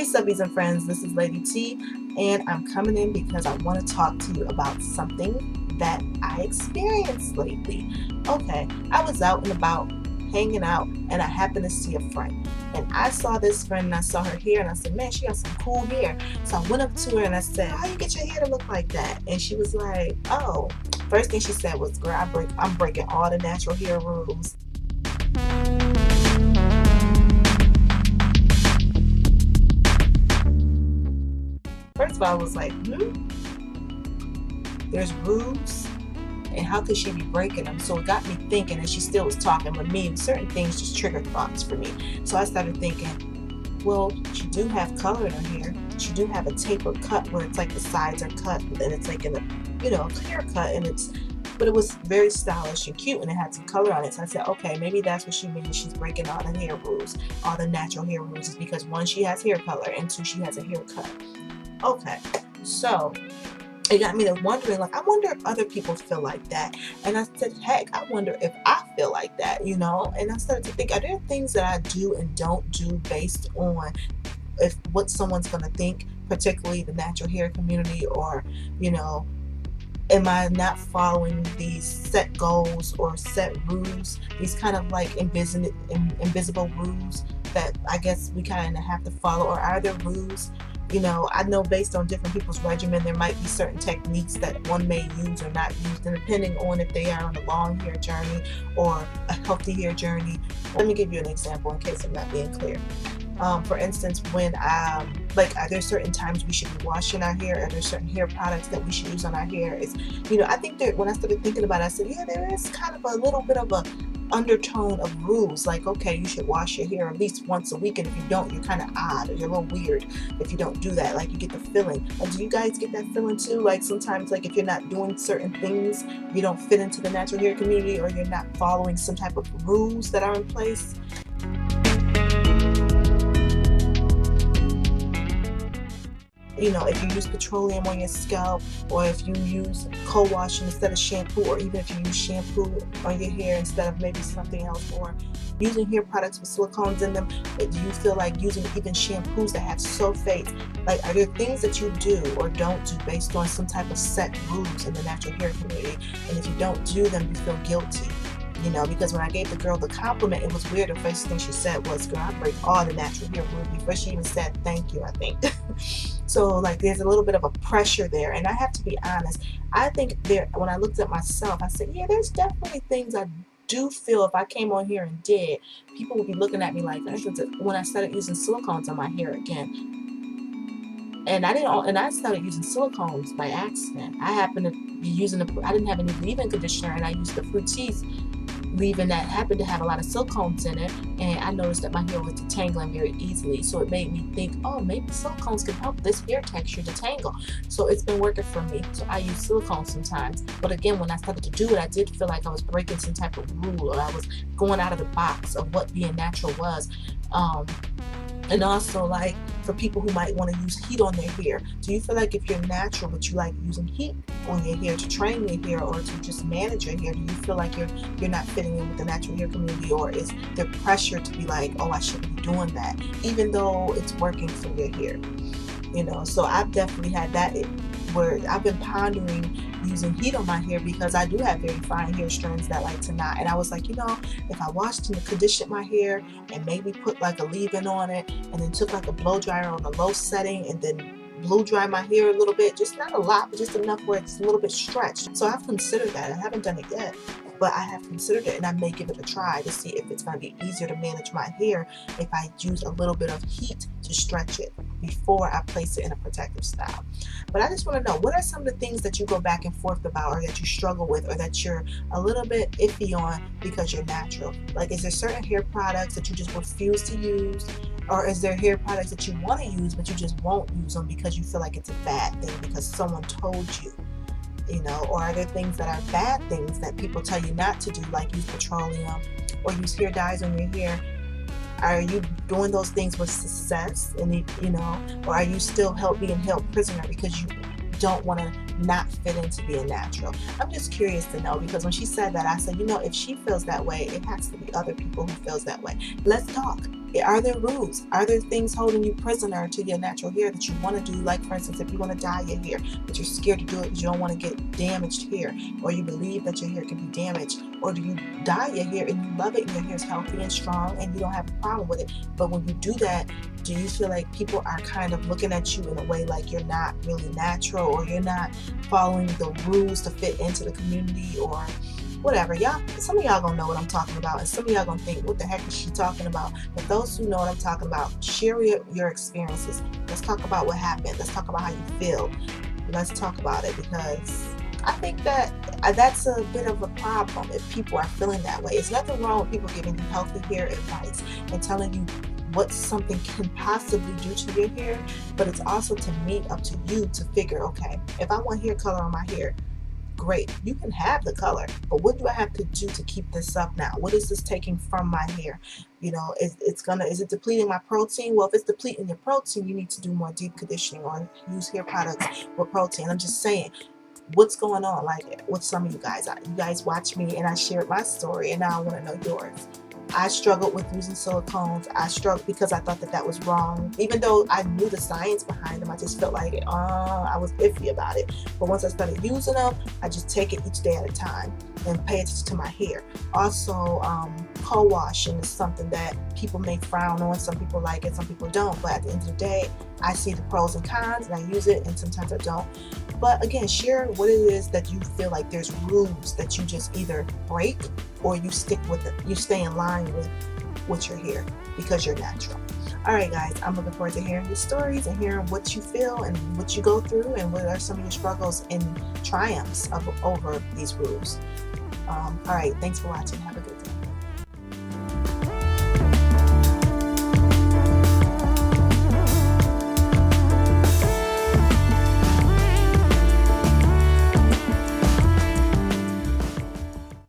Hey subbies and friends, this is Lady T, and I'm coming in because I want to talk to you about something that I experienced lately. Okay, I was out and about, hanging out, and I happened to see a friend. And I saw this friend and I saw her hair and I said, man, she got some cool hair. So I went up to her and I said, how you get your hair to look like that? And she was like, oh, first thing she said was, girl, I'm breaking all the natural hair rules. First of all, I was like, there's rules, and how could she be breaking them? So it got me thinking, and she still was talking with me, certain things just triggered thoughts for me. So I started thinking, well, she do have color in her hair. She do have a tapered cut where it's like the sides are cut, and it's like in a haircut, but it was very stylish and cute, and it had some color on it. So I said, okay, maybe that's what she means. She's breaking all the hair rules, all the natural hair rules, is because one, she has hair color, and two, she has a haircut. Okay, so it got me to wondering, like, I wonder if other people feel like that. And I said, heck, I wonder if I feel like that, And I started to think, are there things that I do and don't do based on if what someone's going to think, particularly the natural hair community, or, am I not following these set goals or set rules, these kind of like invisible rules that I guess we kind of have to follow, or are there rules? I know based on different people's regimen, there might be certain techniques that one may use or not use, and depending on if they are on a long hair journey or a healthy hair journey. Let me give you an example in case I'm not being clear. For instance, when are there certain times we should be washing our hair? Are there certain hair products that we should use on our hair? I think that when I started thinking about it, I said, yeah, there is kind of a little bit of a undertone of rules, like, okay, you should wash your hair at least once a week, and if you don't, you're kind of odd, or you're a little weird if you don't do that. Like, you get the feeling. Like, do you guys get that feeling too? Like, sometimes, like, if you're not doing certain things, you don't fit into the natural hair community, or you're not following some type of rules that are in place. If you use petroleum on your scalp, or if you use co-washing instead of shampoo, or even if you use shampoo on your hair instead of maybe something else, or using hair products with silicones in them, do you feel like using even shampoos that have sulfates? Like, are there things that you do or don't do based on some type of set rules in the natural hair community? And if you don't do them, you feel guilty. Because when I gave the girl the compliment, it was weird. The first thing she said was, girl, I break all the natural hair rules, before she even said thank you, I think. So, like, there's a little bit of a pressure there. And I have to be honest, I think when I looked at myself, I said, yeah, there's definitely things I do feel if I came on here and did, people would be looking at me like, for instance, when I started using silicones on my hair again. And I started using silicones by accident. I happened to be I didn't have any leave-in conditioner, and I used the Fructis leave-in that happened to have a lot of silicones in it, and I noticed that my hair was detangling very easily. So it made me think, oh, maybe silicones can help this hair texture detangle. So it's been working for me. So I use silicones sometimes. But again, when I started to do it, I did feel like I was breaking some type of rule, or I was going out of the box of what being natural was. And also, like, for people who might want to use heat on their hair, do you feel like if you're natural but you like using heat on your hair to train your hair or to just manage your hair, do you feel like you're not fitting in with the natural hair community, or is there pressure to be like, oh, I shouldn't be doing that, even though it's working for your hair? So I've definitely had that where I've been pondering using heat on my hair, because I do have very fine hair strands that like to knot. And I was like, if I washed and conditioned my hair and maybe put like a leave-in on it, and then took like a blow dryer on a low setting, and then blow dry my hair a little bit, just not a lot, but just enough where it's a little bit stretched. So I've considered that. I haven't done it yet, but I have considered it, and I may give it a try to see if it's going to be easier to manage my hair if I use a little bit of heat to stretch it before I place it in a protective style. But I just want to know, what are some of the things that you go back and forth about, or that you struggle with, or that you're a little bit iffy on because you're natural? Like, is there certain hair products that you just refuse to use? Or is there hair products that you want to use but you just won't use them because you feel like it's a bad thing because someone told you? Or are there things that are bad things that people tell you not to do, like use petroleum or use hair dyes on your hair? Are you doing those things with success, or are you still being held prisoner because you don't want to not fit into being natural? I'm just curious to know, because when she said that, I said, if she feels that way, it has to be other people who feels that way. Let's talk. Are there rules? Are there things holding you prisoner to your natural hair that you want to do? Like, for instance, if you want to dye your hair, but you're scared to do it because you don't want to get damaged hair, or you believe that your hair can be damaged, or do you dye your hair and you love it and your hair is healthy and strong and you don't have a problem with it? But when you do that, do you feel like people are kind of looking at you in a way like you're not really natural, or you're not following the rules to fit into the community, or whatever? Y'all, some of y'all gonna know what I'm talking about, and some of y'all gonna think, what the heck is she talking about? But those who know what I'm talking about, share your experiences. Let's talk about what happened. Let's talk about how you feel. Let's talk about it, because I think that that's a bit of a problem if people are feeling that way. It's nothing wrong with people giving you healthy hair advice and telling you what something can possibly do to your hair, but it's also, to me, up to you to figure, okay, if I want hair color on my hair, great, you can have the color, but what do I have to do to keep this up now? What is this taking from my hair? You know, is it depleting my protein? Well, if it's depleting your protein, you need to do more deep conditioning or use hair products with protein. I'm just saying, what's going on, like, with some of you guys? You guys watch me and I shared my story, and now I want to know yours. I struggled with using silicones. I struggled because I thought that that was wrong. Even though I knew the science behind them, I just felt like I was iffy about it. But once I started using them, I just take it each day at a time and pay attention to my hair. Also, co-washing is something that people may frown on. Some people like it, some people don't. But at the end of the day, I see the pros and cons, and I use it, and sometimes I don't. But again, share what it is that you feel like there's rules that you just either break, or you stick with it. You stay in line with your hair because you're natural. All right, guys, I'm looking forward to hearing your stories and hearing what you feel and what you go through, and what are some of your struggles and triumphs over these rules. All right, thanks for watching. Have a good day.